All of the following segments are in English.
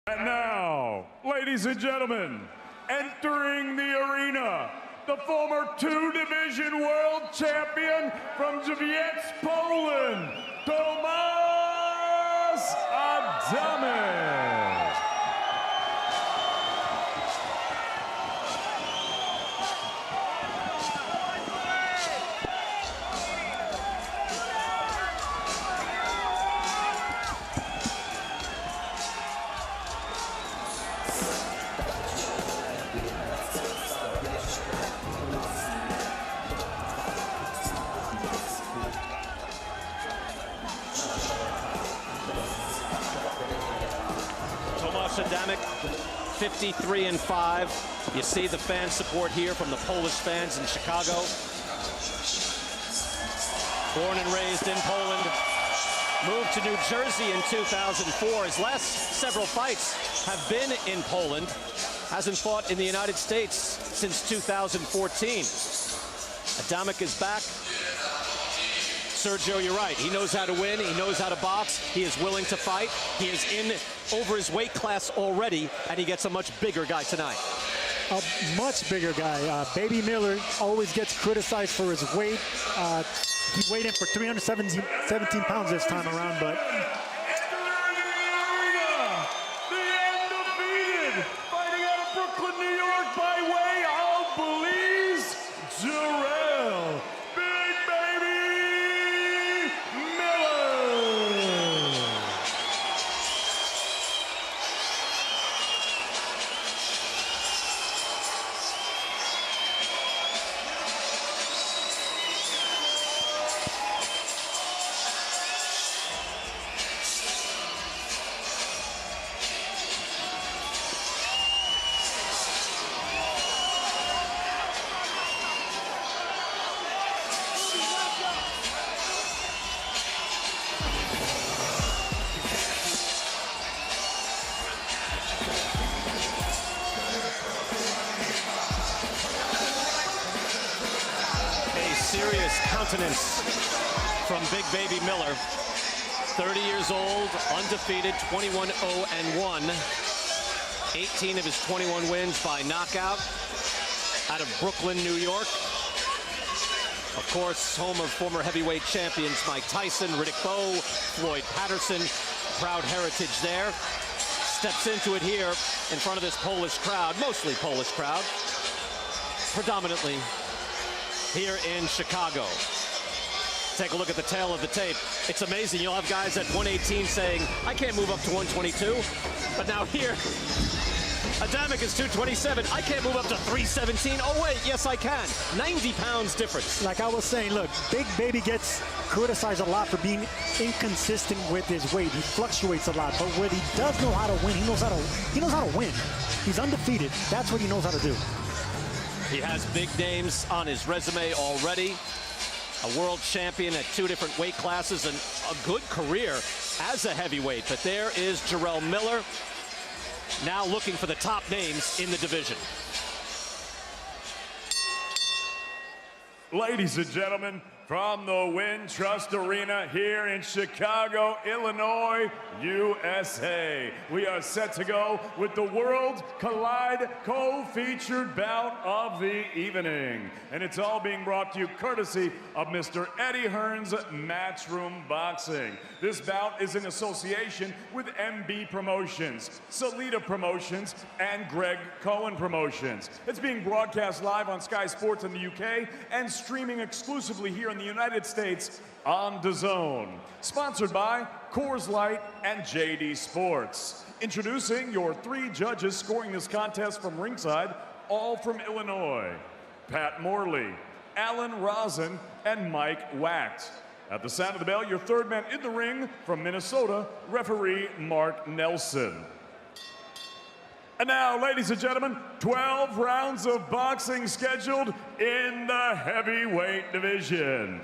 And now, ladies and gentlemen, entering the arena, the former two-division world champion from Jarrell, Poland, Adamek. Adamek, 53-5. You see the fan support here from the Polish fans in Chicago. Born and raised in Poland, moved to New Jersey in 2004. His last several fights have been in Poland. Hasn't fought in the United States since 2014. Adamek is back. Sergio, you're right. He knows how to win. He knows how to box. He is willing to fight. He is in over his weight class already, and he gets a much bigger guy tonight. A much bigger guy. Baby Miller always gets criticized for his weight. He weighed in for 317 pounds this time around, but the undefeated, fighting out of Brooklyn, New York, by way of Belize, Jarrell. Serious countenance from Big Baby Miller. 30 years old, undefeated, 21-0-1. 18 of his 21 wins by knockout out of Brooklyn, New York. Of course, home of former heavyweight champions Mike Tyson, Riddick Bowe, Floyd Patterson. Proud heritage there. Steps into it here in front of this Polish crowd, mostly Polish crowd, predominantly here in Chicago. Take a look at the tail of the tape. It's amazing. You'll have guys at 118 saying, I can't move up to 122. But now here, Adamek is 227. I can't move up to 317. Oh, wait, yes, I can. 90 pounds difference. like I was saying, look, Big Baby gets criticized a lot for being inconsistent with his weight. He fluctuates a lot, but what he does know how to win, he knows how to win. He's undefeated. That's what he knows how to do. He has big names on his resume already. A world champion at 2 different weight classes and a good career as a heavyweight. But there is Jarrell Miller, now looking for the top names in the division. Ladies and gentlemen, from the Wintrust Arena here in Chicago, Illinois, USA, we are set to go with the World Collide co-featured bout of the evening. And it's all being brought to you courtesy of Mr. Eddie Hearn's Matchroom Boxing. This bout is in association with MB Promotions, Salida Promotions, and Greg Cohen Promotions. It's being broadcast live on Sky Sports in the UK and streaming exclusively here in the United States on DAZN. Sponsored by Coors Light and JD Sports. Introducing your 3 judges scoring this contest from ringside, all from Illinois: Pat Morley, Alan Rosen, and Mike Wacht. At the sound of the bell, your third man in the ring from Minnesota, referee Mark Nelson. And now, ladies and gentlemen, 12 rounds of boxing scheduled in the heavyweight division.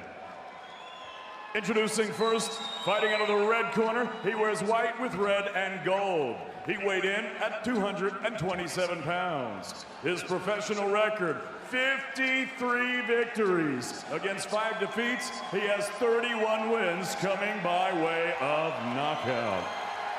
Introducing first, fighting out of the red corner, he wears white with red and gold. He weighed in at 227 pounds. His professional record, 53 victories. Against 5 defeats, he has 31 wins coming by way of knockout.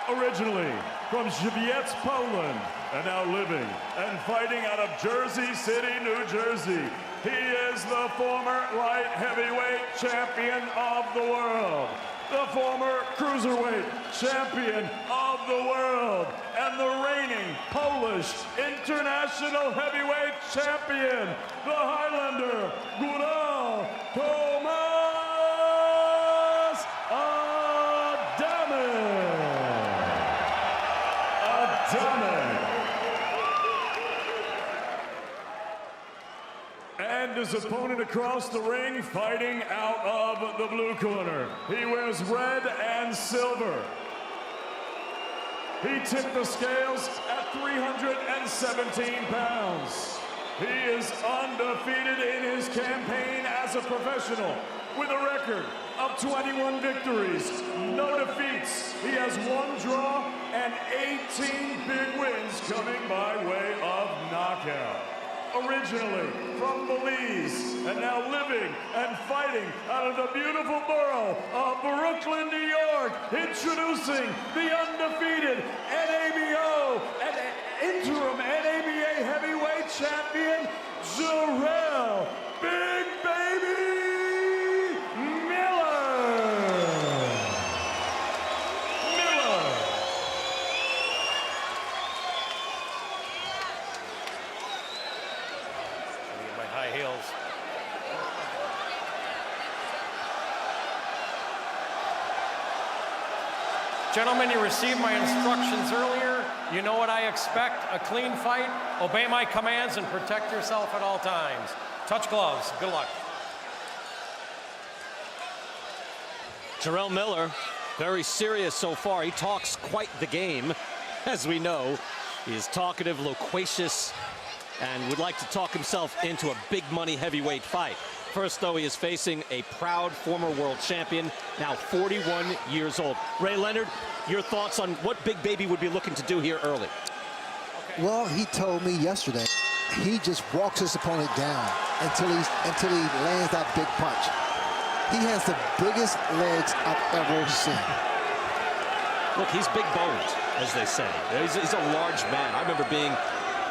Originally from Żywiec, Poland, and now living and fighting out of Jersey City, New Jersey. He is the former light heavyweight champion of the world, the former cruiserweight champion of the world, and the reigning Polish international heavyweight champion, the Highlander, Jarrell Adamek. And his opponent across the ring, fighting out of the blue corner. He wears red and silver. He tipped the scales at 317 pounds. He is undefeated in his campaign as a professional with a record of 21 victories, no defeats. He has 1 draw and 18 big wins coming by way of knockout. Originally from Belize and now living and fighting out of the beautiful borough of Brooklyn, New York, introducing the undefeated NABO and interim NABA heavyweight champion, Jarrell Big Baby Miller. My high heels. Gentlemen, you received my instructions earlier. You know what I expect, a clean fight. Obey my commands and protect yourself at all times. Touch gloves. Good luck. Jarrell Miller, very serious so far. He talks quite the game, as we know. He is talkative, loquacious, and would like to talk himself into a big money heavyweight fight. First, though, he is facing a proud former world champion, now 41 years old. Ray Leonard, your thoughts on what Big Baby would be looking to do here early? Well, he told me yesterday he just walks his opponent down until he lands that big punch. He has the biggest legs I've ever seen. Look, he's big boned, as they say. He's a large man. I remember being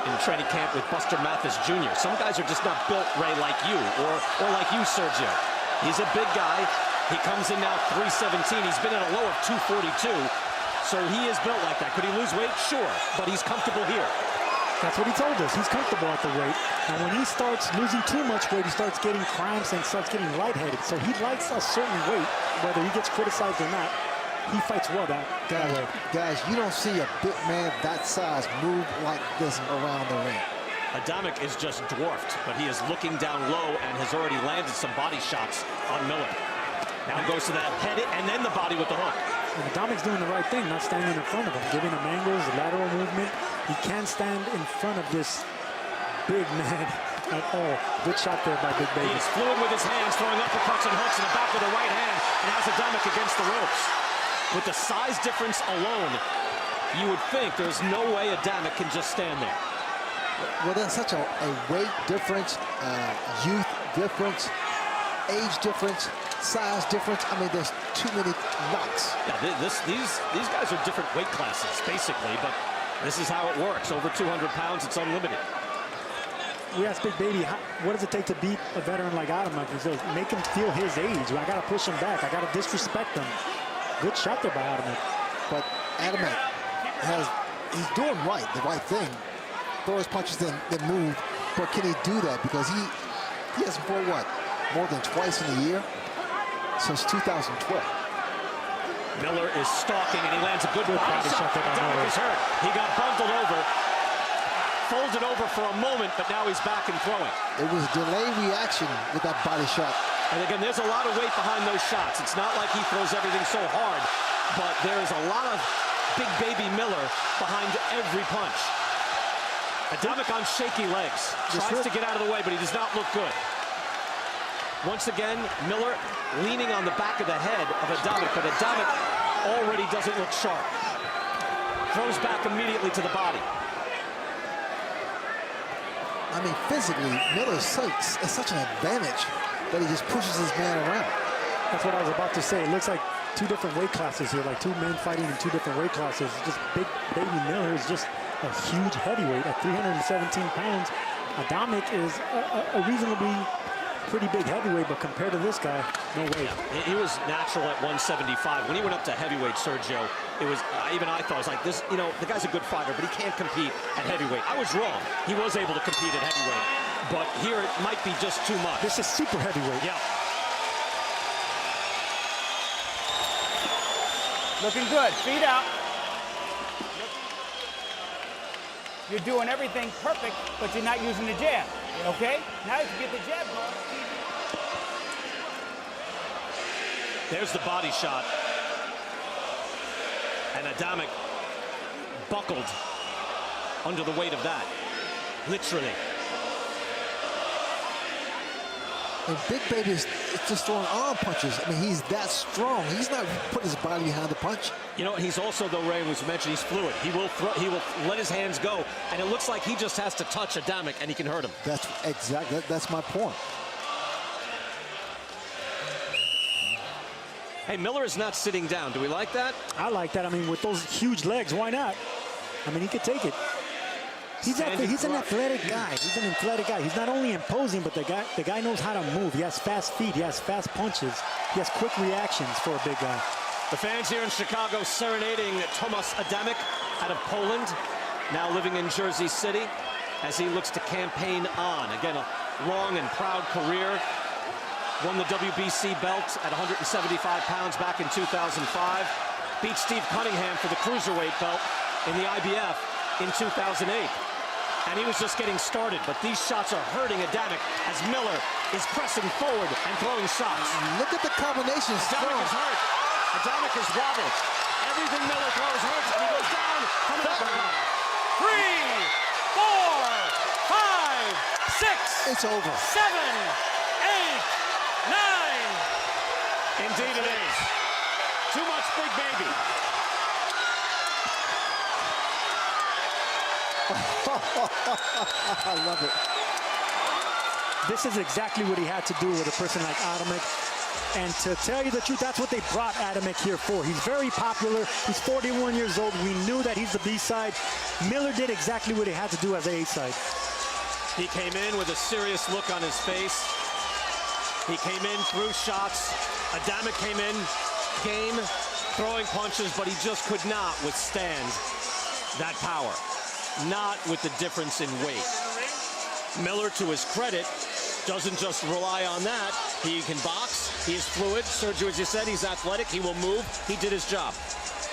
in training camp with Buster Mathis Jr. Some guys are just not built, Ray, like you, or like you, Sergio. He's a big guy. He comes in now 317. He's been at a low of 242, so he is built like that. Could he lose weight? Sure, but he's comfortable here. That's what he told us. He's comfortable at the weight. And when he starts losing too much weight, he starts getting cramps and starts getting lightheaded. So he likes a certain weight, whether he gets criticized or not. He fights well that way. Guys, you don't see a big man that size move like this around the ring. Adamek is just dwarfed, but he is looking down low and has already landed some body shots on Miller. Now he goes to that head and then the body with the hook. And Adamek's doing the right thing, not standing in front of him, giving him angles, lateral movement. He can't stand in front of this big man at all. Good shot there by Big Baby. He is fluid with his hands, throwing uppercuts and hooks in the back with the right hand, and has Adamek against the ropes. With the size difference alone, you would think there's no way Adamek can just stand there. Well, there's such a weight difference, youth difference, age difference, size difference. I mean, there's too many knocks. Yeah, these guys are different weight classes, basically, but this is how it works. Over 200 pounds, it's unlimited. We asked Big Baby, what does it take to beat a veteran like Adamek? He says, make him feel his age. I got to push him back. I got to disrespect him. Good shot there by Adamek. But Adamek he's doing the right thing. Throw his punches, then move. But can he do that? Because he hasn't fought, what, more than twice in a year since 2012. Miller is stalking, and he lands a good body shot. Adamek is hurt. He got bundled over, folded over for a moment, but now he's back and throwing. It was delayed reaction with that body shot. And again, there's a lot of weight behind those shots. It's not like he throws everything so hard, but there's a lot of Big Baby Miller behind every punch. Adamek on shaky legs. Tries to get out of the way, but he does not look good. Once again, Miller leaning on the back of the head of Adamek, but Adamek already doesn't look sharp. Throws back immediately to the body. I mean, physically, Miller is such an advantage that he just pushes his man around. That's what I was about to say. It looks like two different weight classes here, like two men fighting in two different weight classes. Just Big Baby Miller is just a huge heavyweight at 317 pounds. Adamek is a reasonably pretty big heavyweight, but compared to this guy, no way. Yeah, he was natural at 175. When he went up to heavyweight, Sergio, it was, even I thought, it was like this, you know, the guy's a good fighter, but he can't compete at heavyweight. I was wrong. He was able to compete at heavyweight, but here it might be just too much. This is super heavyweight. Yeah. Looking good, feet out. You're doing everything perfect, but you're not using the jab, okay? Now you can get the jab going. There's the body shot. And Adamek buckled under the weight of that, literally. And Big Baby is just throwing arm punches. I mean, he's that strong. He's not putting his body behind the punch. You know, he's also, though, Ray was mentioned, he's fluid. He will let his hands go, and it looks like he just has to touch Adamek, and he can hurt him. That's exactly, that's my point. Hey, Miller is not sitting down. Do we like that? I like that. I mean, with those huge legs, why not? I mean, he could take it. He's an athletic guy. He's an athletic guy. He's not only imposing, but the guy knows how to move. He has fast feet. He has fast punches. He has quick reactions for a big guy. The fans here in Chicago serenading Tomasz Adamek out of Poland, now living in Jersey City as he looks to campaign on. Again, a long and proud career. Won the WBC belt at 175 pounds back in 2005. Beat Steve Cunningham for the cruiserweight belt in the IBF in 2008. And he was just getting started, but these shots are hurting Adamek as Miller is pressing forward and throwing shots. Look at the combinations. Adamek is hurt. Adamek is wobbled. Everything Miller throws hurts, and he goes down. Coming up. 3, 4, 5, 6. It's over. 7, 8, 9. Indeed it is. Too much Big Baby. I love it. This is exactly what he had to do with a person like Adamek. And to tell you the truth, that's what they brought Adamek here for. He's very popular. He's 41 years old. We knew that he's the B-side. Miller did exactly what he had to do as the A-side. He came in with a serious look on his face. He came in, threw shots. Adamek came in, game, throwing punches, but he just could not withstand that power. Not with the difference in weight. Miller, to his credit, doesn't just rely on that. He can box. He is fluid. Sergio, as you said, he's athletic. He will move. He did his job.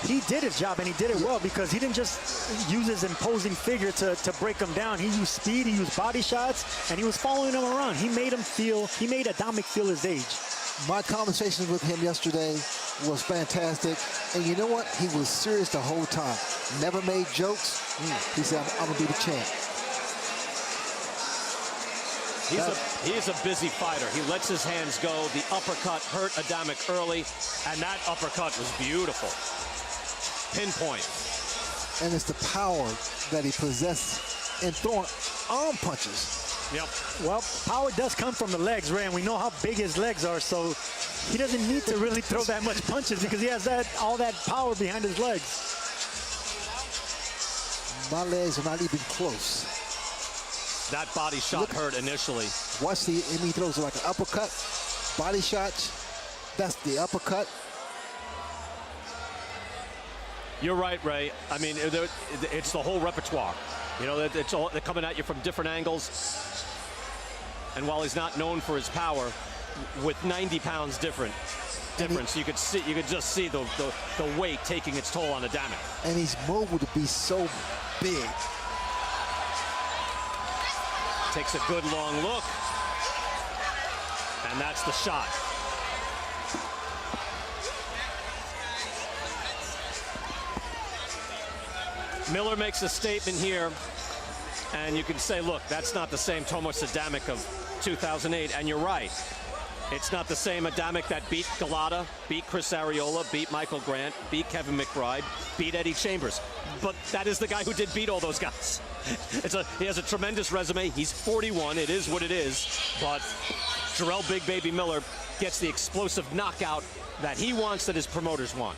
He did his job, and he did it well because he didn't just use his imposing figure to break him down. He used speed, he used body shots, and he was following him around. He made Adamek feel his age. My conversation with him yesterday was fantastic. And you know what? He was serious the whole time. Never made jokes. He said, I'm going to be the champ. He's a busy fighter. He lets his hands go. The uppercut hurt Adamek early, and that uppercut was beautiful. Pinpoint. And it's the power that he possesses in throwing arm punches. Yep. Well, power does come from the legs, Ray, and we know how big his legs are, so he doesn't need to really throw that much punches because he has all that power behind his legs. My legs are not even close. That body shot hurt initially. Watch he throws like an uppercut, body shots. That's the uppercut. You're right, Ray. I mean, it's the whole repertoire. You know, they're coming at you from different angles. And while he's not known for his power, with 90 pounds difference, you could just see the weight taking its toll on Adamek. And he's mobile to be so big. Takes a good long look. And that's the shot. Miller makes a statement here, and you can say, look, that's not the same Tomasz Adamek of 2008, and you're right. It's not the same Adamek that beat Galata, beat Chris Arreola, beat Michael Grant, beat Kevin McBride, beat Eddie Chambers. But that is the guy who did beat all those guys. He has a tremendous resume. He's 41. It is what it is. But Jarrell Big Baby Miller gets the explosive knockout that he wants, that his promoters want.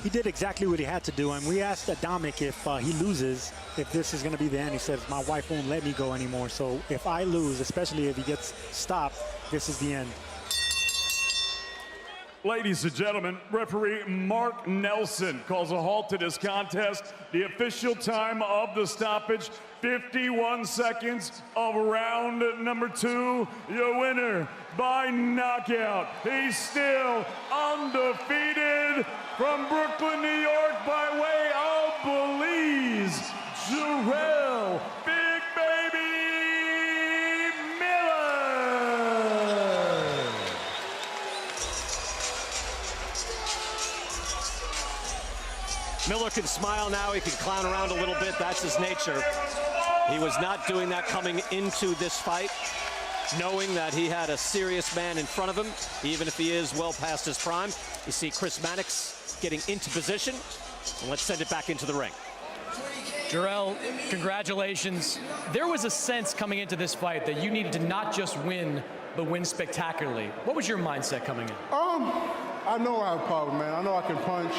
He did exactly what he had to do, and we asked Adamek if he loses, if this is going to be the end. He says, my wife won't let me go anymore, so if I lose, especially if he gets stopped, this is the end. Ladies and gentlemen, referee Mark Nelson calls a halt to this contest. The official time of the stoppage, 51 seconds of round number 2. Your winner by knockout. He's still undefeated from Brooklyn, New York, by way of Belize, Jarrell Big Baby Miller. Miller can smile now, he can clown around a little bit, that's his nature. He was not doing that coming into this fight, knowing that he had a serious man in front of him, even if he is well past his prime. You see Chris Mannix getting into position, and let's send it back into the ring. Jarrell, congratulations. There was a sense coming into this fight that you needed to not just win, but win spectacularly. What was your mindset coming in? I know I have a problem, man. I know I can punch.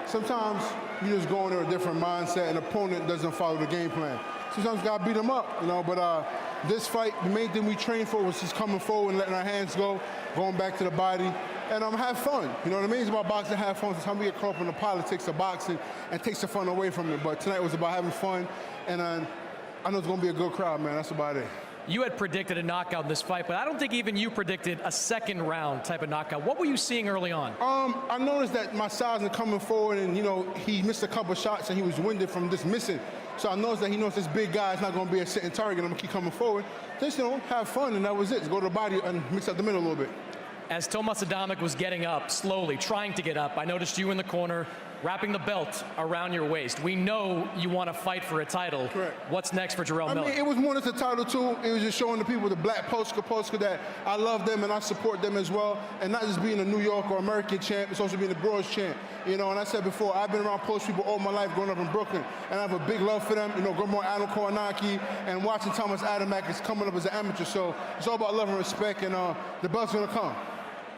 Sometimes you just go in there with a different mindset, and the opponent doesn't follow the game plan. Sometimes you gotta beat them up, you know, but this fight, the main thing we trained for was just coming forward and letting our hands go, going back to the body, and have fun. You know what I mean? It's about boxing, have fun. Sometimes we get caught up in the politics of boxing and takes the fun away from it, but tonight was about having fun, and I know it's gonna be a good crowd, man. That's about it. You had predicted a knockout in this fight, but I don't think even you predicted a second round type of knockout. What were you seeing early on? I noticed that my size is coming forward, and, you know, he missed a couple shots and he was winded from just missing. So I noticed that he knows this big guy is not going to be a sitting target. I'm going to keep coming forward. Just, you know, have fun, and that was it. Just go to the body and mix up the middle a little bit. As Tomas Adamek was getting up, slowly, trying to get up, I noticed you in the corner, wrapping the belt around your waist. We know you want to fight for a title. Correct. What's next for Jarrell Miller? I mean, it was more than a title, too. It was just showing the people the black Polska that I love them and I support them as well. And not just being a New York or American champ, it's also being a bronze champ. You know, and I said before, I've been around Polish people all my life growing up in Brooklyn. And I have a big love for them. You know, growing up Adam Kornacki and watching Thomas Adamek is coming up as an amateur. So it's all about love and respect, and the belt's going to come.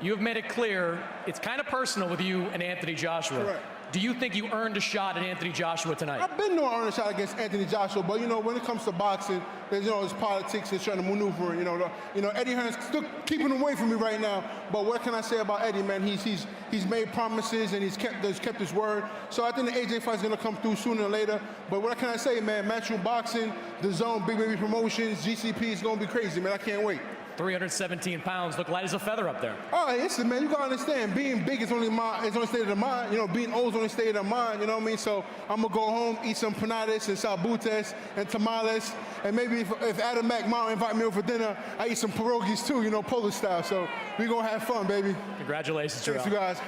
You have made it clear it's kind of personal with you and Anthony Joshua. Correct. Do you think you earned a shot at Anthony Joshua tonight? I've been knowing I earned a shot against Anthony Joshua, but, you know, when it comes to boxing, there's politics and trying to maneuver. You know, Eddie Hearn's still keeping him away from me right now. But what can I say about Eddie, man? He's made promises and he's kept his word. So I think the AJ fight's gonna come through sooner or later. But what can I say, man? Matchroom Boxing, The Zone, Big Baby Promotions, GCP is gonna be crazy, man. I can't wait. 317 pounds, look light as a feather up there. Oh, listen, man, you gotta understand, being big is only state of the mind. You know, being old is only state of the mind, you know what I mean? So I'm gonna go home, eat some panades and salbutes and tamales, and maybe if Adamek mom invite me over for dinner, I eat some pierogies too, you know, Polish style. So we gonna have fun, baby. Congratulations, Jarrell. Thanks, you guys.